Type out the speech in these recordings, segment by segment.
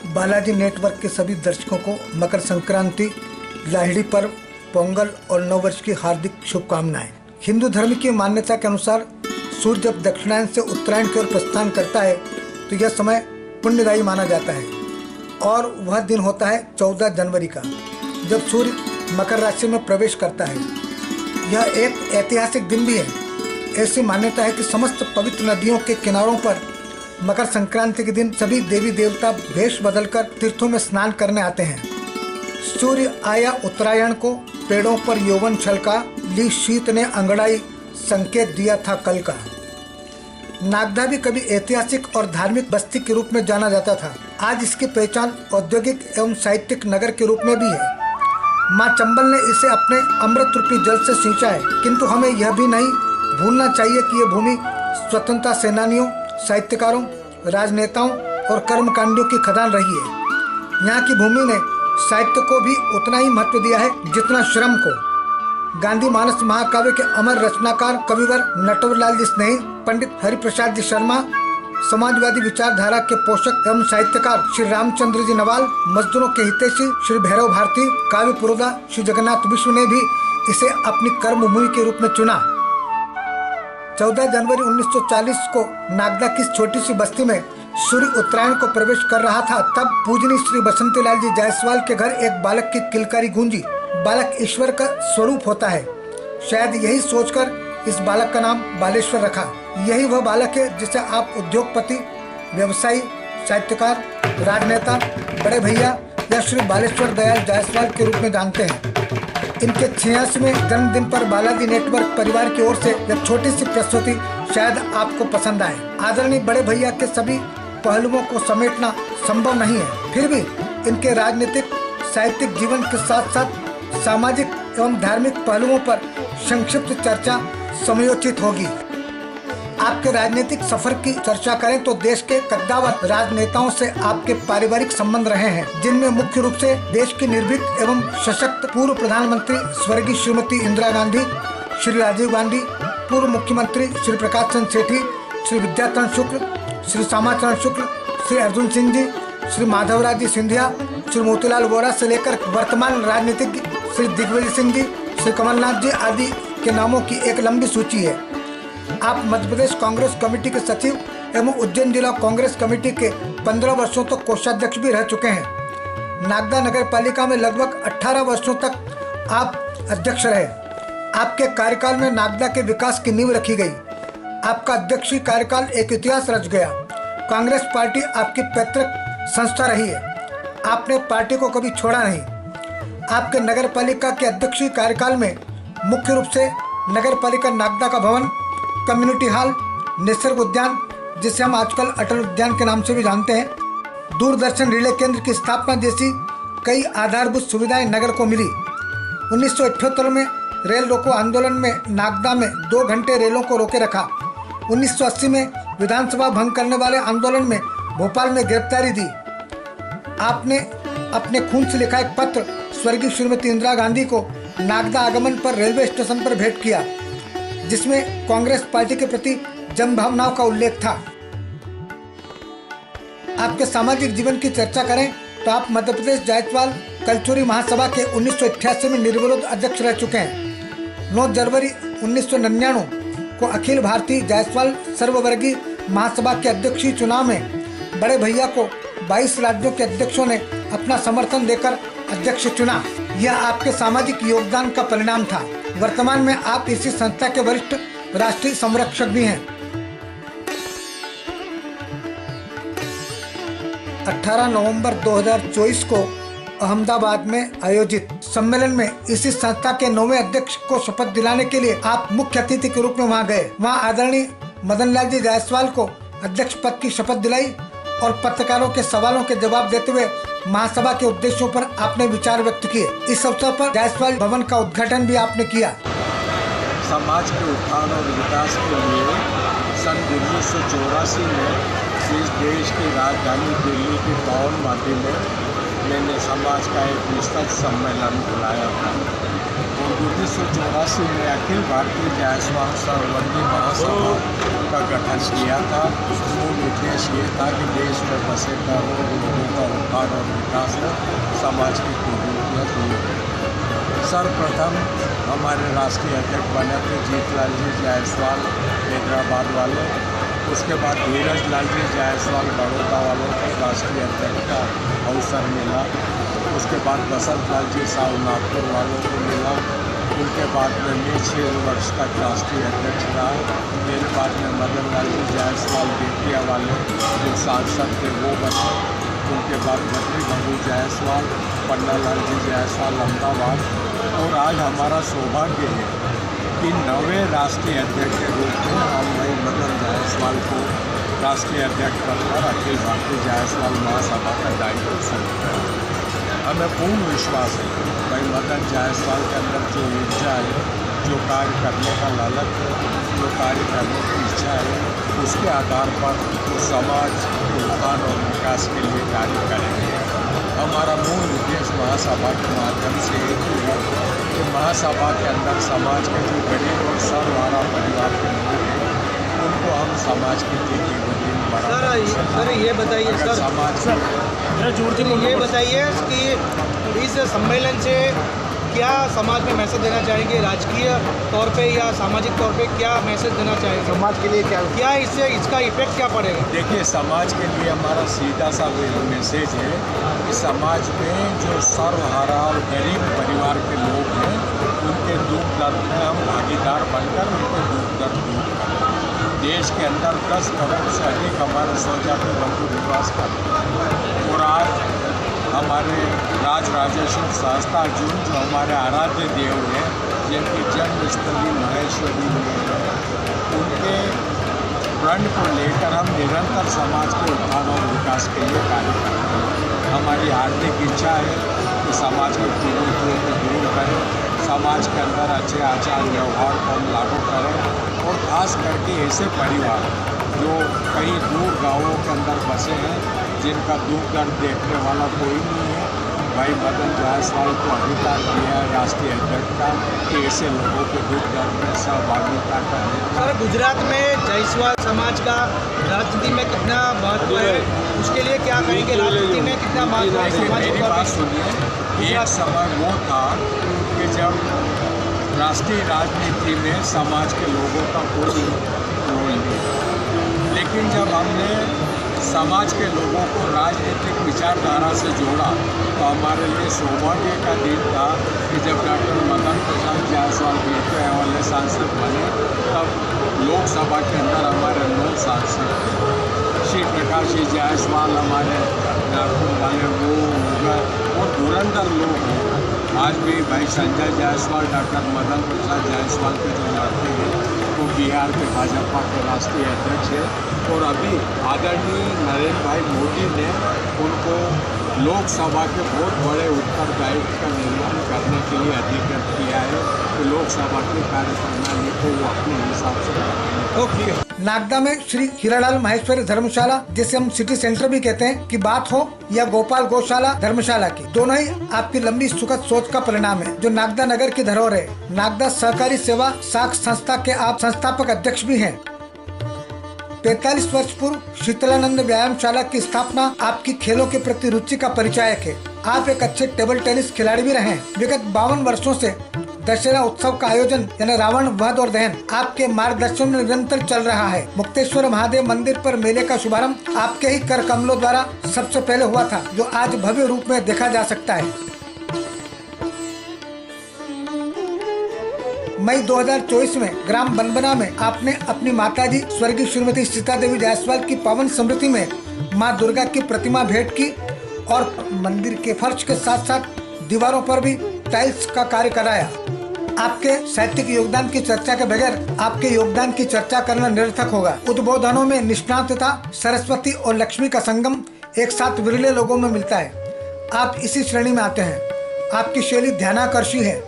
Balaji network के सभी दर्शकों को मकर संक्रांति, लाहिड़ी पर्व, पोंगल और नववर्ष की हार्दिक शुभकामनाएं। हिंदू धर्म की मान्यता के अनुसार सूर्य जब दक्षिणायन से उत्तरायण की ओर प्रस्थान करता है तो यह समय पुण्यदायी माना जाता है और वह दिन होता है 14 जनवरी का, जब सूर्य मकर राशि में प्रवेश करता है। यह एक ऐतिहासिक दिन भी है। ऐसी मान्यता है कि समस्त पवित्र नदियों के किनारों पर मकर संक्रांति के दिन सभी देवी देवता भेष बदलकर तीर्थों में स्नान करने आते हैं। सूर्य आया उत्तरायण को, पेड़ों पर यौवन छलका, ली शीत ने अंगड़ाई, संकेत दिया था कल का। नागदा भी कभी ऐतिहासिक और धार्मिक बस्ती के रूप में जाना जाता था। आज इसकी पहचान औद्योगिक एवं साहित्यिक नगर के रूप में भी है। माँ चंबल ने इसे अपने अमृत रूपी जल से सींचा है, किंतु हमें यह भी नहीं भूलना चाहिए कि यह भूमि स्वतंत्रता सेनानियों, साहित्यकारों, राजनेताओं और कर्मकांडियों की खदान रही है। यहाँ की भूमि ने साहित्य को भी उतना ही महत्व दिया है जितना श्रम को। गांधी मानस महाकाव्य के अमर रचनाकार कविवर नटवरलाल जी स्नेही, पंडित हरिप्रसाद जी शर्मा, समाजवादी विचारधारा के पोषक एवं साहित्यकार श्री रामचंद्र जी नवाल, मजदूरों के हितैषी श्री भैरव भारती, काव्य पुरोधा श्री जगन्नाथ विश्व ने भी इसे अपनी कर्मभूमि के रूप में चुना। 14 जनवरी 1940 को नागदा की छोटी सी बस्ती में सूर्य उत्तरायण को प्रवेश कर रहा था। तब पूजनी श्री बसंतीलाल जी जायसवाल के घर एक बालक की किलकारी गूंजी। बालक ईश्वर का स्वरूप होता है। शायद यही सोचकर इस बालक का नाम बालेश्वर रखा। यही वह बालक है जिसे आप उद्योगपति, व्यवसायी, साहित्यकार, राजनेता, बड़े भैया या श्री बालेश्वर दयाल जायसवाल के रूप में जानते हैं। इनके 86वें जन्मदिन पर बालाजी नेटवर्क परिवार की ओर से यह छोटी सी प्रस्तुति शायद आपको पसंद आए। आदरणीय बड़े भैया के सभी पहलुओं को समेटना संभव नहीं है, फिर भी इनके राजनीतिक, साहित्यिक जीवन के साथ साथ सामाजिक एवं धार्मिक पहलुओं पर संक्षिप्त चर्चा समयोचित होगी। आपके राजनीतिक सफर की चर्चा करें तो देश के कद्दावर राजनेताओं से आपके पारिवारिक संबंध रहे हैं, जिनमें मुख्य रूप से देश की निर्भीक एवं सशक्त पूर्व प्रधानमंत्री स्वर्गीय श्रीमती इंदिरा गांधी, श्री राजीव गांधी, पूर्व मुख्यमंत्री श्री प्रकाश चंद्र सेठी, श्री विद्याचरण शुक्ल, श्री श्यामाचरण शुक्ल, श्री अर्जुन सिंह जी, श्री माधवराज जी सिंधिया, श्री मोतीलाल वोरा से लेकर वर्तमान राजनीतिज्ञ श्री दिग्विजय सिंह जी, श्री कमलनाथ जी आदि के नामों की एक लंबी सूची है। आप मध्य प्रदेश कांग्रेस कमेटी के सचिव एवं उज्जैन जिला कांग्रेस कमेटी के 15 वर्षों तक कोषाध्यक्ष भी रह चुके हैं। नागदा नगर पालिका में लगभग 18 वर्षों तक आप अध्यक्ष रहे। आपके कार्यकाल में नागदा के विकास की नींव रखी गई। आपका अध्यक्षीय कार्यकाल एक इतिहास रच गया। कांग्रेस पार्टी आपकी पैतृक संस्था रही है। आपने पार्टी को कभी छोड़ा नहीं। आपके नगर पालिका के अध्यक्षीय कार्यकाल में मुख्य रूप से नगर पालिका नागदा का भवन, कम्युनिटी हॉल, निसर्ग उद्यान जिसे हम आजकल अटल उद्यान के नाम से भी जानते हैं, दूरदर्शन रिले केंद्र की स्थापना जैसी कई आधारभूत सुविधाएं नगर को मिली। 1978 में रेल रोको आंदोलन में नागदा में 2 घंटे रेलों को रोके रखा। 1980 में विधानसभा भंग करने वाले आंदोलन में भोपाल में गिरफ्तारी दी। आपने अपने खून से लिखा एक पत्र स्वर्गीय श्रीमती इंदिरा गांधी को नागदा आगमन पर रेलवे स्टेशन पर भेंट किया, जिसमें कांग्रेस पार्टी के प्रति जनभावनाओं का उल्लेख था। आपके सामाजिक जीवन की चर्चा करें तो आप मध्य प्रदेश जायसवाल कल्चुरी महासभा के 1988 में निर्विरोध अध्यक्ष रह चुके हैं। 9 जनवरी 1999 को अखिल भारतीय जायसवाल सर्ववर्गीय महासभा के अध्यक्षीय चुनाव में बड़े भैया को 22 राज्यों के अध्यक्षों ने अपना समर्थन देकर अध्यक्ष चुना। यह आपके सामाजिक योगदान का परिणाम था। वर्तमान में आप इसी संस्था के वरिष्ठ राष्ट्रीय संरक्षक भी हैं। 18 नवंबर 2024 को अहमदाबाद में आयोजित सम्मेलन में इसी संस्था के 9वें अध्यक्ष को शपथ दिलाने के लिए आप मुख्य अतिथि के रूप में वहां गए। वहां आदरणीय मदन लाल जी जायसवाल को अध्यक्ष पद की शपथ दिलाई और पत्रकारों के सवालों के जवाब देते हुए महासभा के उद्देश्यों पर आपने विचार व्यक्त किए। इस अवसर पर जायसवाल भवन का उद्घाटन भी आपने किया। समाज के उत्थान और विकास के लिए सन 1984 में इस देश की राजधानी दिल्ली की पावन माटी में मैंने समाज का एक विस्तृत सम्मेलन बुलाया था और 1984 में अखिल भारतीय जायसवाल सर्ववर्णीय महासभा का गठन किया था। मूल उद्देश्य ये था कि देश में बसे करोड़ों लोगों का उद्धार और विकास हो, समाज की कुरीतियाँ दूर हो। सर्वप्रथम हमारे राष्ट्रीय अध्यक्ष बने थे जीतलाल जी जायसवाल हैदराबाद वाले। उसके बाद धीरज लाल जी जायसवाल बड़ौदा वालों को राष्ट्रीय अध्यक्ष का अवसर मिला। उसके बाद बसंत लाल जी साहु नागपुर वालों को मिला। उनके बाद में मैं 6 वर्ष तक राष्ट्रीय अध्यक्ष रहा। मेरे बाद में मदन लाल जी जायसवाल बेतिया वाले जो सांसद थे वो बने। उनके बाद भद्री बाबू जायसवाल, पन्ना लाल जी जायसवाल अहमदाबाद। और आज हमारा सौभाग्य है कि 9वें राष्ट्रीय अध्यक्ष के रूप में हम भाई मदन जायसवाल को राष्ट्रीय अध्यक्ष बनकर अखिल भारतीय जायसवाल महासभा का दायित्व सौंपा है। हमें पूर्ण विश्वास है भाई मदन जायसवाल के अंदर जो ऊर्जा है, जो कार्य करने का लालच है, जो कार्य करने की इच्छा है, उसके आधार पर वो समाज के उत्थान और विकास के लिए कार्य करेंगे। हमारा मूल उद्देश्य महासभा के माध्यम से एक ही है कि महासभा के अंदर समाज के जो गरीब और सर्वहारा परिवार के लोग हैं उनको हम समाज की जीवन सर ये बताइए सर, समाज ये बताइए कि इस सम्मेलन से क्या समाज में मैसेज देना चाहेंगे, राजकीय तौर पे या सामाजिक तौर पे क्या मैसेज देना चाहेंगे समाज के लिए? क्या इससे इसका इफेक्ट क्या पड़ेगा? देखिए, समाज के लिए हमारा सीधा सा मैसेज है कि समाज में जो सर्वहारा और गरीब परिवार के लोग हैं उनके दुख दर्द में हम भागीदार बनकर उनके दुख दर्द दूर करें। देश के अंदर 10 करोड़ से अधिक हमारे स्वजाति बंधु निवास करते हैं और आज हमारे राजराजेश्वर सहस्त्रार्जुन जो हमारे आराध्य देव हैं, जिनकी जन्मस्थली महेश्वरी में है, उनके प्रण को लेकर हम निरंतर समाज के उत्थान और विकास के लिए कार्य करते हैं। हमारी हार्दिक इच्छा है कि समाज के कुरीतियों को दूर करें, समाज के अंदर अच्छे आचार व्यवहार को हम लागू करें और खास करके ऐसे परिवार जो कई दूर गांवों के अंदर बसे हैं, जिनका दुख दर्द देखने वाला कोई नहीं है, भाई मदन जायसवाल को अधिकार दिया है राष्ट्रीय अध्यक्ष का कि ऐसे लोगों के दुख दर्द में सहभागिता करें। सर, गुजरात में जायसवाल समाज का राजनीति में कितना महत्व है, उसके लिए क्या कहेंगे? राजनीति में कितना महत्व है? मेरी बात सुनिए, एक समय वो था कि जब राष्ट्रीय राजनीति में समाज के लोगों का कोई रोल नहीं, लेकिन जब हमने समाज के लोगों को राजनीतिक विचारधारा से जोड़ा तो हमारे लिए सौभाग्य का दिन था कि जब डॉक्टर मदन प्रसाद जायसवाल बेतिया वाले सांसद बने तब लोकसभा के अंदर हमारे 9 सांसद श्री प्रकाश जी जायसवाल हमारे नागपुर वाले वो हो गए और धुरंधर लोग हैं। आज भी भाई संजय जायसवाल डॉक्टर मदन प्रसाद जायसवाल के जो लड़ते हैं वो बिहार के भाजपा के राष्ट्रीय अध्यक्ष है और अभी आदरणीय नरेंद्र भाई मोदी ने उनको लोकसभा के बहुत बड़े उत्तरदायित्व का निर्वहन करने के लिए अधिकृत किया है कि लोकसभा की कार्यप्रणाली को वो अपने हिसाब से करेंगे। नागदा में श्री हीरालाल माहेश्वरी धर्मशाला, जिसे हम सिटी सेंटर भी कहते हैं, की बात हो या गोपाल गौशाला धर्मशाला की, दोनों ही आपकी लंबी सुखद सोच का परिणाम है जो नागदा नगर की धरोहर है। नागदा सहकारी सेवा साख संस्था के आप संस्थापक अध्यक्ष भी हैं। 45 वर्ष पूर्व शीतलानंद व्यायामशाला की स्थापना आपकी खेलों के प्रति रुचि का परिचायक है। आप एक अच्छे टेबल टेनिस खिलाड़ी भी रहे। विगत 52 वर्षों से दशहरा उत्सव का आयोजन यानी रावण वध और दहन आपके मार्गदर्शन में निरंतर चल रहा है। मुक्तेश्वर महादेव मंदिर पर मेले का शुभारंभ आपके ही कर कमलों द्वारा सबसे पहले हुआ था, जो आज भव्य रूप में देखा जा सकता है। मई 2024 में ग्राम बनबना में आपने अपनी माताजी स्वर्गीय श्रीमती सीता देवी जायसवाल की पावन स्मृति में मां दुर्गा की प्रतिमा भेंट की और मंदिर के फर्श के साथ साथ दीवारों पर भी टाइल्स का कार्य कराया। आपके साहित्यिक योगदान की चर्चा के बगैर आपके योगदान की चर्चा करना निरर्थक होगा। उद्बोधनों में निष्णातता, सरस्वती और लक्ष्मी का संगम एक साथ विरले लोगों में मिलता है। आप इसी श्रेणी में आते हैं। आपकी शैली ध्यानाकर्षी है।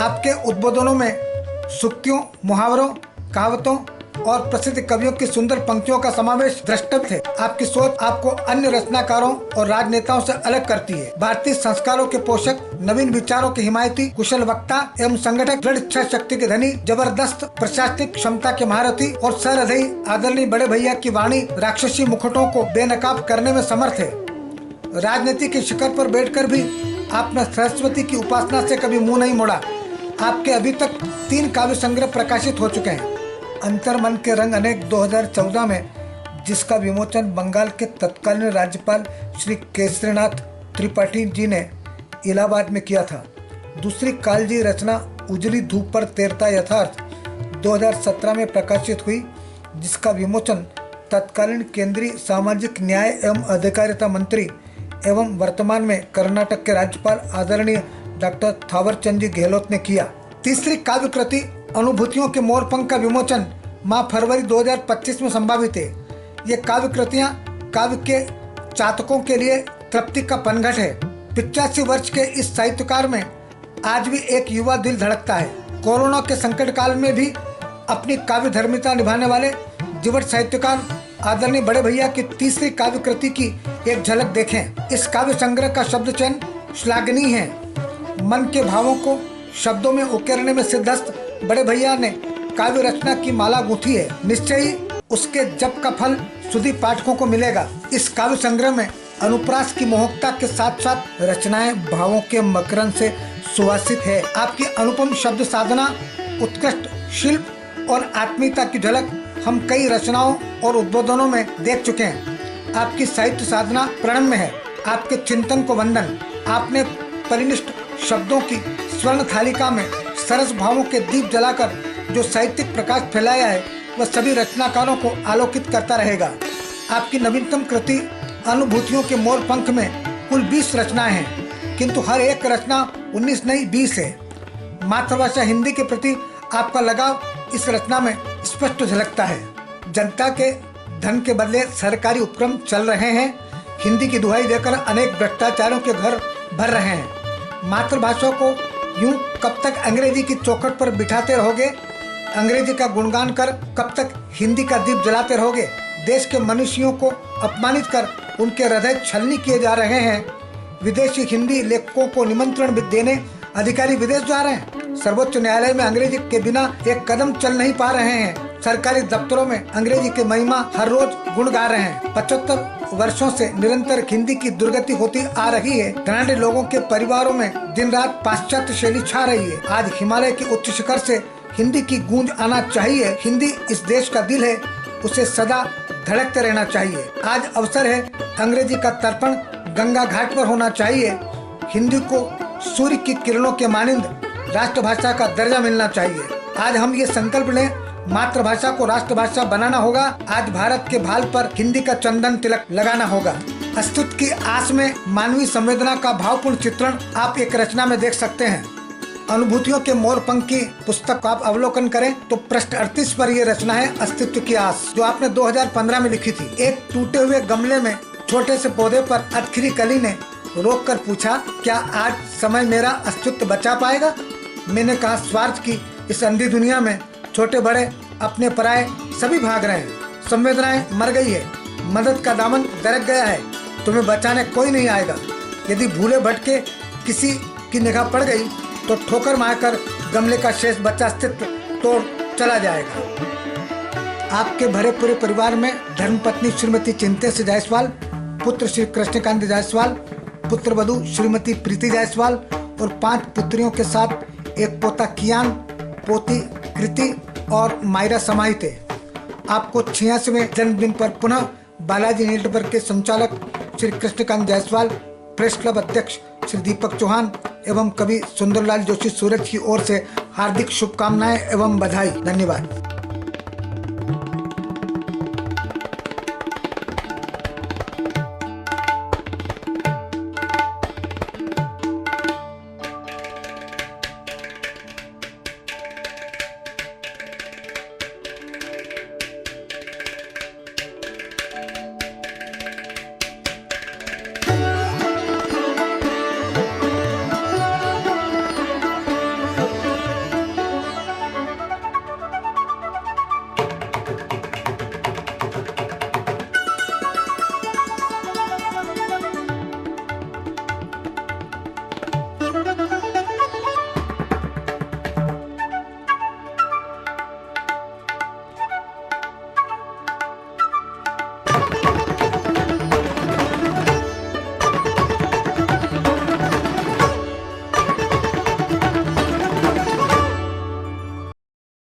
आपके उद्बोधनों में सूक्तियों, मुहावरों, कहावतों, और प्रसिद्ध कवियों की सुंदर पंक्तियों का समावेश द्रष्टव्य थे। आपकी सोच आपको अन्य रचनाकारों और राजनेताओं से अलग करती है। भारतीय संस्कारों के पोषक, नवीन विचारों के हिमायती, कुशल वक्ता एवं संगठक, दृढ़ इच्छा शक्ति के धनी, जबरदस्त प्रशासनिक क्षमता के महारथी और सरहृदयी आदरणीय बड़े भैया की वाणी राक्षसी मुकुटों को बेनकाब करने में समर्थ है। राजनीति के शिखर पर बैठकर भी आपने सरस्वती की उपासना से कभी मुंह नहीं मोड़ा। आपके अभी तक 3 काव्य संग्रह प्रकाशित हो चुके हैं। अंतर्मन के रंग अनेक 2014 में, जिसका विमोचन बंगाल के तत्कालीन राज्यपाल श्री केसरीनाथ त्रिपाठी जी ने इलाहाबाद में किया था। दूसरी कालजी रचना उजली धूप पर तैरता यथार्थ 2017 में प्रकाशित हुई, जिसका विमोचन तत्कालीन केंद्रीय सामाजिक न्याय एवं अधिकारिता मंत्री एवं वर्तमान में कर्नाटक के राज्यपाल आदरणीय डॉक्टर थावरचंद जी गहलोत ने किया। तीसरी काव्य कृति अनुभूतियों के मोरपंख का विमोचन माह फरवरी 2025 में संभावित है। ये काव्य कृतियाँ काव्य के चातकों के लिए तृप्ति का पनघट है। 85 वर्ष के इस साहित्यकार में आज भी एक युवा दिल धड़कता है। कोरोना के संकट काल में भी अपनी काव्य धर्मिता निभाने वाले जीवट साहित्यकार आदरणीय बड़े भैया की तीसरी काव्य कृति की एक झलक देखें। इस काव्य संग्रह का शब्द चयन श्लाघनीय है। मन के भावों को शब्दों में उकेरने में सिद्धहस्त बड़े भैया ने काव्य रचना की माला गूंथी है। निश्चय ही उसके जप का फल सुधी पाठकों को मिलेगा। इस काव्य संग्रह में अनुप्रास की मोहकता के साथ साथ रचनाएं भावों के मकरंद से सुवासित है। आपकी अनुपम शब्द साधना, उत्कृष्ट शिल्प और आत्मीयता की झलक हम कई रचनाओं और उद्बोधनों में देख चुके हैं। आपकी साहित्य साधना प्रणम्य है। आपके चिंतन को वंदन। आपने परिनिष्ठ शब्दों की स्वर्ण थालिका में सरस भावों के दीप जलाकर जो साहित्यिक प्रकाश फैलाया है, वह सभी रचनाकारों को आलोकित करता रहेगा। आपकी नवीनतम कृति अनुभूतियों के मोरपंख में कुल 20 रचनाएं हैं, किंतु हर एक रचना 19 नहीं 20 है। मातृभाषा हिंदी के प्रति आपका लगाव इस रचना में स्पष्ट झलकता है। जनता के धन के बदले सरकारी उपक्रम चल रहे हैं। हिंदी की दुहाई देकर अनेक भ्रष्टाचारों के घर भर रहे हैं। मातृभाषा को यूं कब तक अंग्रेजी की चौखट पर बिठाते रहोगे? अंग्रेजी का गुणगान कर कब तक हिंदी का दीप जलाते रहोगे? देश के मनुष्यों को अपमानित कर उनके हृदय छलनी किए जा रहे हैं। विदेशी हिंदी लेखकों को निमंत्रण देने अधिकारी विदेश जा रहे हैं। सर्वोच्च न्यायालय में अंग्रेजी के बिना एक कदम चल नहीं पा रहे हैं। सरकारी दफ्तरों में अंग्रेजी की महिमा हर रोज गुण गा रहे हैं। 75 वर्षों से निरंतर हिंदी की दुर्गति होती आ रही है। धनाढ्य लोगों के परिवारों में दिन रात पाश्चात्य शैली छा रही है। आज हिमालय के उच्च शिखर से हिंदी की गूंज आना चाहिए। हिंदी इस देश का दिल है, उसे सदा धड़कते रहना चाहिए। आज अवसर है, अंग्रेजी का तर्पण गंगा घाट पर होना चाहिए। हिंदी को सूर्य की किरणों के मानिंद राष्ट्रभाषा का दर्जा मिलना चाहिए। आज हम ये संकल्प लें, मातृभाषा को राष्ट्रभाषा बनाना होगा। आज भारत के भाल पर हिंदी का चंदन तिलक लगाना होगा। अस्तित्व की आस में मानवीय संवेदना का भावपूर्ण चित्रण आप एक रचना में देख सकते हैं। अनुभूतियों के मोरपंख की पुस्तक को आप अवलोकन करें तो पृष्ठ 38 पर यह रचना है अस्तित्व की आस, जो आपने 2015 में लिखी थी। एक टूटे हुए गमले में छोटे से पौधे पर अधखरी कली ने रोक कर पूछा, क्या आज समय मेरा अस्तित्व बचा पाएगा? मैंने कहा, स्वार्थ की इस अंधी दुनिया में छोटे बड़े अपने पराये सभी भाग रहे हैं। संवेदनाएं मर गई है, मदद का दामन दरक गया है, तुम्हें बचाने कोई नहीं आएगा। यदि भूले भटके किसी की निगाह पड़ गई तो ठोकर मारकर गमले का शेष बच्चा अस्तित्व तोड़ चला जाएगा। आपके भरे पूरे परिवार में धर्मपत्नी श्रीमती चिंतेश जायसवाल, पुत्र श्री कृष्णकांत जायसवाल, पुत्र वधू श्रीमती प्रीति जायसवाल और 5 पुत्रियों के साथ एक पोता कियान, पोती कृति और मायरा समाहित है। आपको 86वें जन्मदिन पर पुनः बालाजी नेटवर्क के संचालक श्री कृष्णकांत जायसवाल, प्रेस क्लब अध्यक्ष श्री दीपक चौहान एवं कवि सुंदरलाल जोशी सूरज की ओर से हार्दिक शुभकामनाएं एवं बधाई। धन्यवाद।